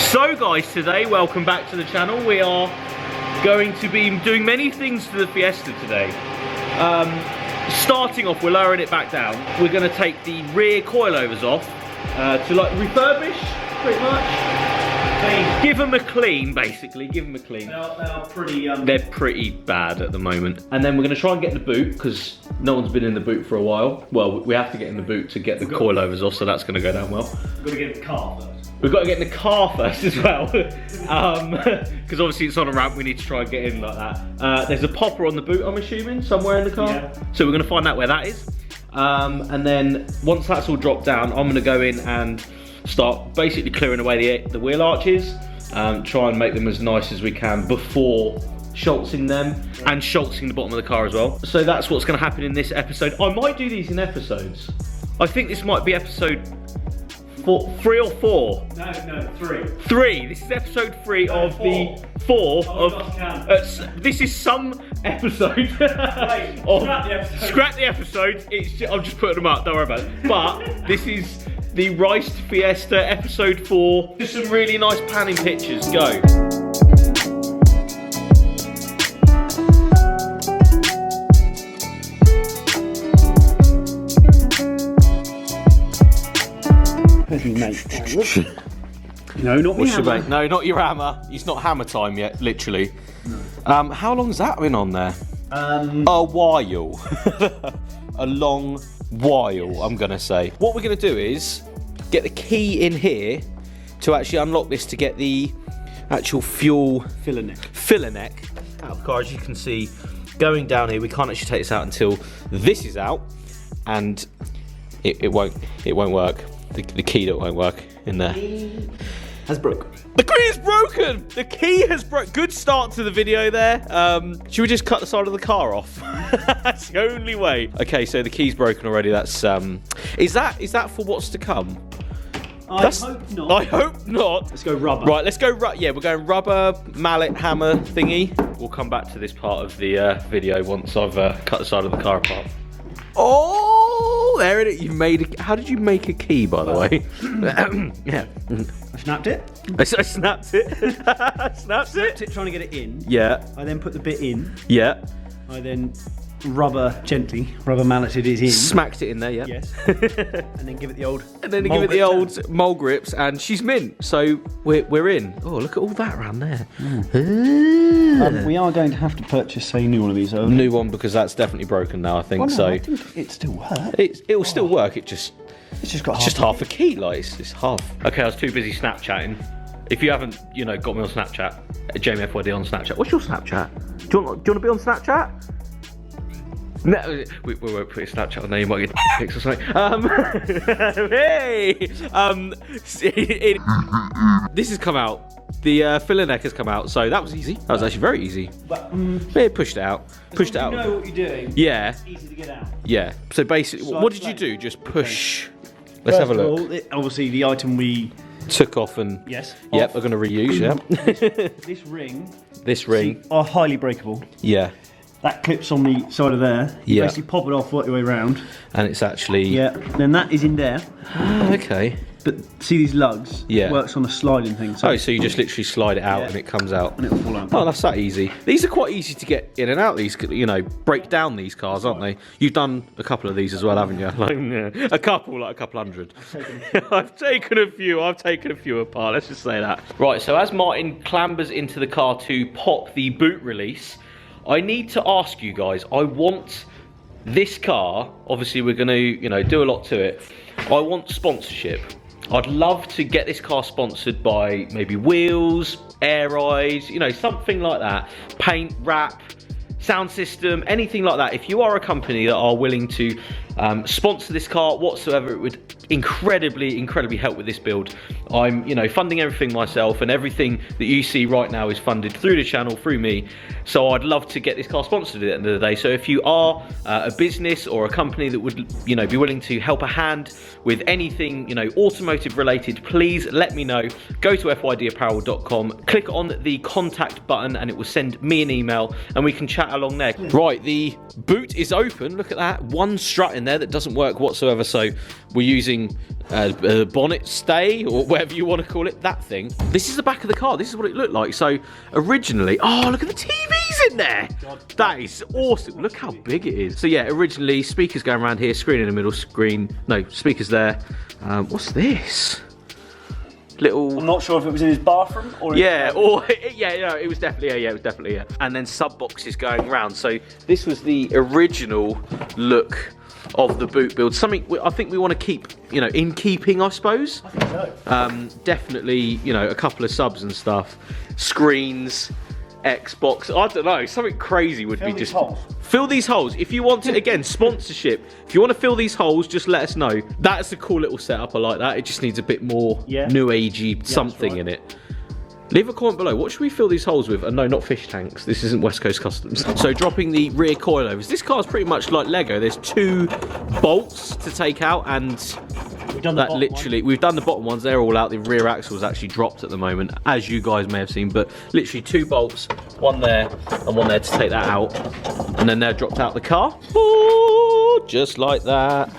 So guys, today, welcome back to the channel. We are going to be doing many things to the Fiesta today. Starting off, we're lowering it back down. We're going to take the rear coilovers off to like refurbish, pretty much. Give them a clean, basically. Give them a clean. They're pretty bad at the moment. And then we're going to try and get in the boot because no one's been in the boot for a while. Well, we have to get in the boot to get the coilovers off, so that's going to go down well. We've got to get in the car first. We've got to get in the car first as well, because obviously it's on a ramp. We need to try and get in like that. There's a popper on the boot, I'm assuming, somewhere in the car. Yeah. So we're going to find out where that is. And then once that's all dropped down, I'm going to go in and start basically clearing away the wheel arches, try and make them as nice as we can before schultzing them and schultzing the bottom of the car as well. So that's what's going to happen in this episode. I might do these in episodes. I think this might be episode 3 or 4. No, 3. 3. This is episode 3 of the 4 of. This is some episode. Wait, scrap the episode. Scrap the episode. I'm just putting them up. Don't worry about it. But this is the RICED Fiesta episode 4. Just some really nice panning pictures. Go. No, not me hammer. No, not your hammer. It's not hammer time yet, literally. No. How long's that been on there? A while. A long while, yes. I'm gonna say. What we're gonna do is get the key in here to actually unlock this to get the actual fuel filler neck out of the car. As you can see, going down here, we can't actually take this out until this is out, and it won't work. The key that won't work in there. Has broken. The key is broken! The key has broken. Good start to the video there. Should we just cut the side of the car off? That's the only way. Okay, so the key's broken already. That's is that for what's to come? I hope not. I hope not. Let's go rubber. Right, let's go yeah, we're going rubber, mallet, hammer thingy. We'll come back to this part of the video once I've cut the side of the car apart. Oh, there it is. You made how did you make a key, by the way? Yeah. I snapped it. I snapped it. Snapped it, trying to get it in. Yeah. I then put the bit in. Yeah. I then rubber malleted it in. Smacked it in there, yeah. Yes. And then give it the old. And then give it the old mole grips, and she's mint. So we're in. Oh, look at all that around there. We are going to have to purchase a new one of these. New one, because that's definitely broken now. I think well, no, so. I think it still works. It will still work. It's just got half a key. Like it's half. Okay, I was too busy Snapchatting. If you haven't, got me on Snapchat, JamieFYD on Snapchat. What's your Snapchat? Do you want to be on Snapchat? No, we won't put a Snapchat on there. You might get pics or something. Hey, this has come out. The filler neck has come out, so that was easy. That was actually very easy. But it pushed it out. Pushed it out. You know what you're doing. Yeah. It's easy to get out. Yeah. So basically, what did you do? Just push. Okay. Let's have a look. All, obviously, the item we took off and yes. Yep, we're going to reuse. Yeah. This ring. This ring. Are highly breakable. Yeah. That clips on the side of there. You basically pop it off, work your way around. And it's actually... Yeah, then that is in there. Okay. But see these lugs? Yeah. It works on a sliding thing. So so you just literally slide it out and it comes out. And it'll fall out. Oh, that's that easy. These are quite easy to get in and out, these, break down these cars, aren't they? You've done a couple of these as well, haven't you? Like, a couple hundred. I've taken a few apart, let's just say that. Right, so as Martin clambers into the car to pop the boot release, I need to ask you guys, I want this car, obviously we're going to, do a lot to it. I want sponsorship. I'd love to get this car sponsored by maybe wheels, air eyes, something like that. Paint, wrap, sound system, anything like that. If you are a company that are willing to sponsor this car whatsoever, it would incredibly help with this build. I'm funding everything myself, and everything that you see right now is funded through the channel, through me. So I'd love to get this car sponsored at the end of the day. So if you are a business or a company that would be willing to help a hand with anything automotive related, please let me know. Go to fydapparel.com, click on the contact button, and it will send me an email, and we can chat along there. Right, the boot is open. Look at that. One strut in there that doesn't work whatsoever. So we're using a bonnet stay or whatever you want to call it. That thing. This is the back of the car. This is what it looked like. So originally, oh, look at the TVs in there. That is awesome. Look how big it is. So yeah, originally speakers going around here, screen in the middle, speakers there. What's this? Little. I'm not sure if it was in his bathroom or. Yeah, or yeah, no, it was definitely yeah, it was definitely yeah. And then sub boxes going around. So this was the original look of the boot build. Something I think we want to keep, you know, in keeping, I suppose. I think so. Definitely, you know, a couple of subs and stuff, screens, Xbox. I don't know. Something crazy would be just fill these holes. If you want to, again, sponsorship. If you want to fill these holes, just let us know. That's a cool little setup. I like that. It just needs a bit more new agey something in it. Leave a comment below. What should we fill these holes with? No, not fish tanks. This isn't West Coast Customs. So dropping the rear coilovers. This car's pretty much like Lego. There's 2 bolts to take out, and we've done the bottom ones. They're all out. The rear axle's actually dropped at the moment, as you guys may have seen. But literally 2 bolts, one there and one there to take that out, and then they're dropped out the car. Oh, just like that.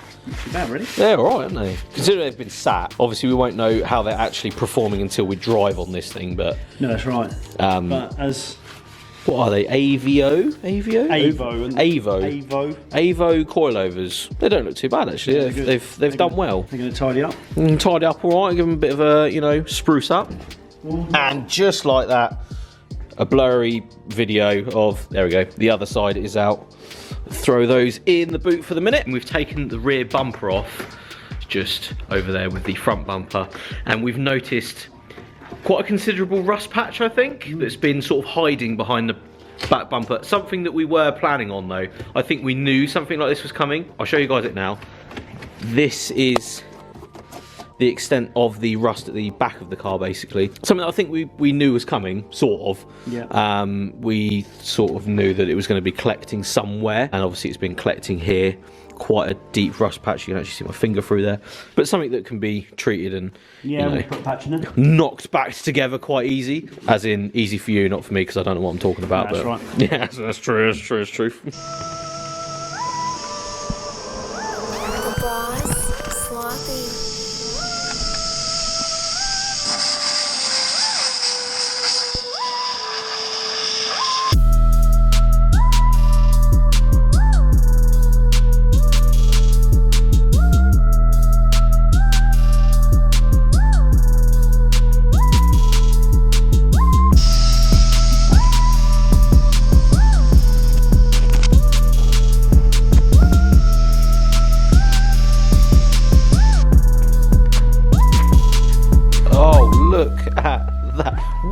Bad, really? They're alright, aren't they? Considering they've been sat, obviously we won't know how they're actually performing until we drive on this thing, but... No, that's right. But as... What are they? Avo coilovers. They don't look too bad, actually. Yeah, they've done well. They're going to tidy up. Tidy up alright, give them a bit of a, you know, spruce up. And just like that, a blurry video of... There we go. The other side is out. Throw those in the boot for the minute, and we've taken the rear bumper off just over there with the front bumper, and we've noticed quite a considerable rust patch, I think, that's been sort of hiding behind the back bumper. Something that we were planning on, though. I think we knew something like this was coming. I'll show you guys it now. This is the extent of the rust at the back of the car, basically. Something that I think we knew was coming, sort of. Yeah. We sort of knew that it was going to be collecting somewhere, and obviously it's been collecting here. Quite a deep rust patch. You can actually see my finger through there. But something that can be treated and, you know, put a patch in it. Knocked back together quite easy. As in, easy for you, not for me, because I don't know what I'm talking about. That's but right. Yeah, that's true, that's true, that's true.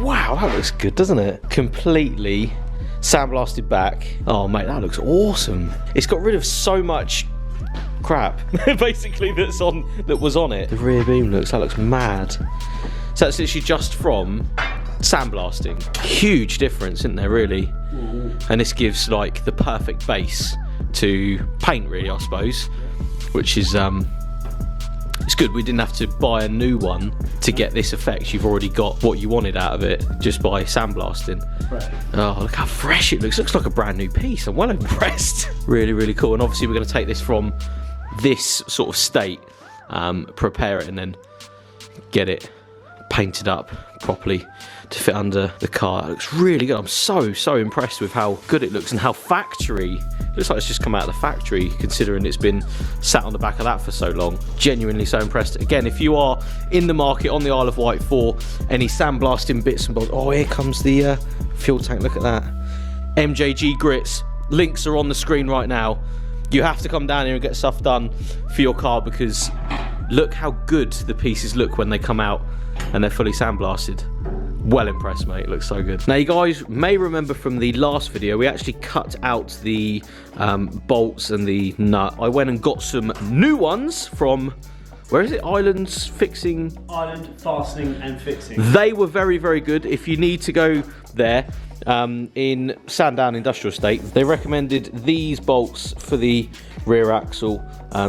Wow, that looks good, doesn't it? Completely sandblasted back. Oh mate, that looks awesome. It's got rid of so much crap basically that was on it. The rear beam that looks mad. So that's literally just from sandblasting. Huge difference, isn't there, really? And this gives like the perfect base to paint, really, I suppose, which is it's good. We didn't have to buy a new one to get this effect. You've already got what you wanted out of it just by sandblasting. Fresh. Oh, look how fresh it looks. Looks like a brand new piece. I'm well impressed. Really, really cool. And obviously we're going to take this from this sort of state, prepare it, and then get it painted up properly to fit under the car. It looks really good. I'm so impressed with how good it looks and how factory. It looks like it's just come out of the factory, considering it's been sat on the back of that for so long. Genuinely so impressed. Again, if you are in the market on the Isle of Wight for any sandblasting bits and bobs, oh, here comes the fuel tank. Look at that. MJG grits. Links are on the screen right now. You have to come down here and get stuff done for your car, because look how good the pieces look when they come out and they're fully sandblasted. Well impressed, mate. It looks so good. Now, you guys may remember from the last video, we actually cut out the bolts and the nut. I went and got some new ones from, where is it? Island Fastening and Fixing. They were very, very good. If you need to go there, in Sandown Industrial Estate, they recommended these bolts for the rear axle,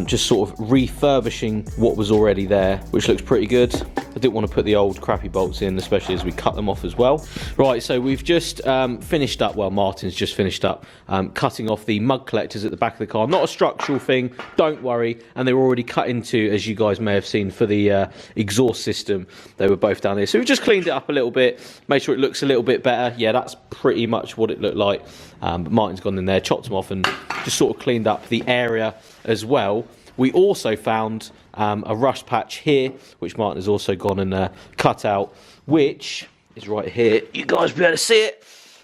just sort of refurbishing what was already there, which looks pretty good. I didn't want to put the old crappy bolts in, especially as we cut them off as well. Right, so we've just finished up, well, Martin's just finished up cutting off the mud collectors at the back of the car. Not a structural thing, don't worry, and they were already cut into, as you guys may have seen, for the exhaust system. They were both down there. So we just cleaned it up a little bit, made sure it looks a little bit better. Yeah, that's pretty much what it looked like. But Martin's gone in there, chopped them off, and just sort of cleaned up the area as well. We also found a rust patch here, which Martin has also gone and cut out, which is right here. You guys will be able to see it.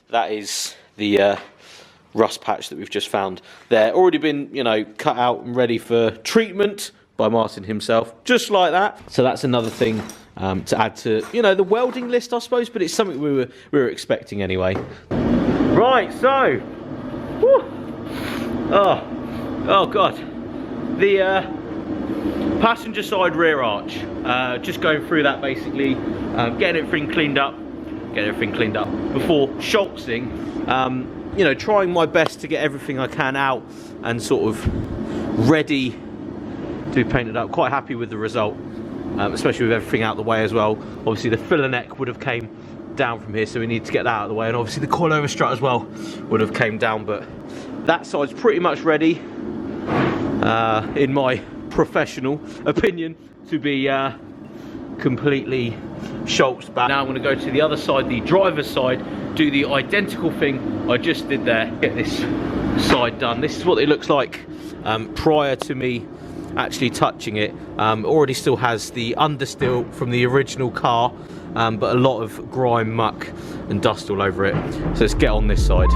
That is the rust patch that we've just found there. Already been, you know, cut out and ready for treatment by Martin himself, just like that. So that's another thing to add to, you know, the welding list, I suppose, but it's something we were expecting anyway. Right, so, whew, oh God, the passenger side rear arch, just going through that basically, getting everything cleaned up before Schultzing. You know, trying my best to get everything I can out and sort of ready to be painted up. Quite happy with the result, especially with everything out of the way as well. Obviously the filler neck would have came down from here, so we need to get that out of the way, and obviously the coilover strut as well would have came down, but that side's pretty much ready, in my professional opinion, to be completely Schultzed back. Now I'm going to go to the other side, the driver's side, do the identical thing I just did there, get this side done. This is what it looks like prior to me actually touching it. Already still has the understill from the original car, but a lot of grime, muck and dust all over it. So let's get on this side.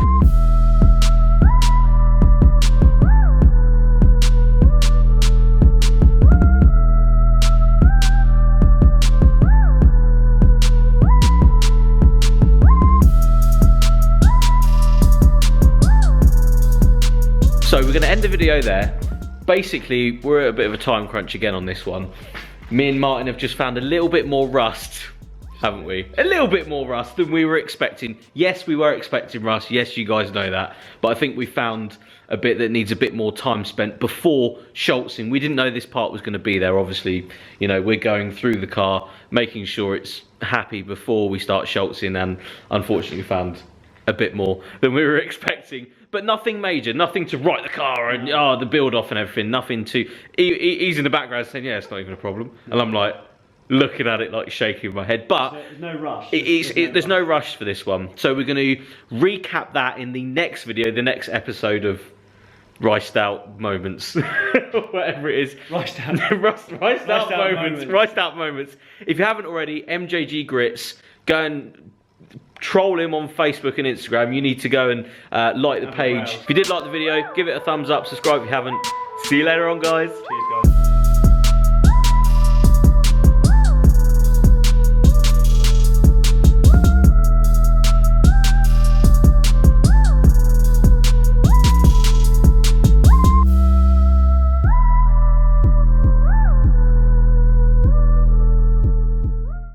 So we're going to end the video there. Basically, we're at a bit of a time crunch again on this one. Me and Martin have just found a little bit more rust, haven't we? A little bit more rust than we were expecting. Yes, we were expecting rust. Yes, you guys know that. But I think we found a bit that needs a bit more time spent before Schultzing. We didn't know this part was going to be there. Obviously, you know, we're going through the car, making sure it's happy before we start Schultzing, and unfortunately found a bit more than we were expecting. But nothing major, nothing to write the car and the build off and everything, nothing to... He's in the background saying, yeah, it's not even a problem. And I'm like, looking at it, like shaking my head. But there's no rush. There's no rush for this one. So we're going to recap that in the next video, the next episode of Riced Out Moments. Whatever it is. Riced Out. Riced Out Moments. Riced Out Moments. If you haven't already, MJG Grits, go and troll him on Facebook and Instagram. You need to go and like the page. If you did like the video, give it a thumbs up, subscribe if you haven't. See you later on, guys. Cheers, guys.